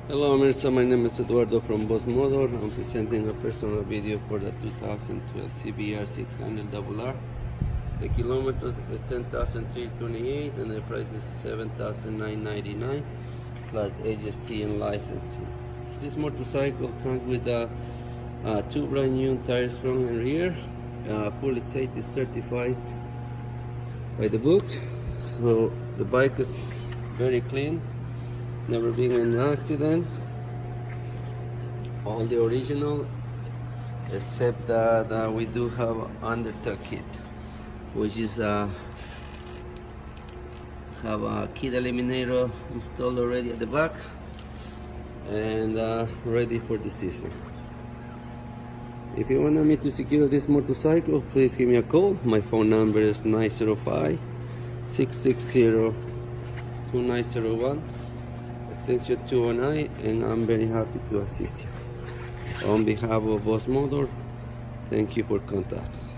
Hello Mirza, my name is Eduardo from Boss Motor. I'm presenting a personal video for the 2012 CBR600RR. The kilometers is 10,328 and the price is 7,999 plus HST and license. This motorcycle comes with two brand new tires front and rear, fully safety certified by the book. So the bike is very clean. Never been in an accident. All the original, except that we do have undertug kit, which is have a kit eliminator installed already at the back and ready for the season. If you want me to secure this motorcycle, please give me a call. My phone number is 905-660-2901. Extension 209, and I'm very happy to assist you. On behalf of Boss Motor, thank you for contacts.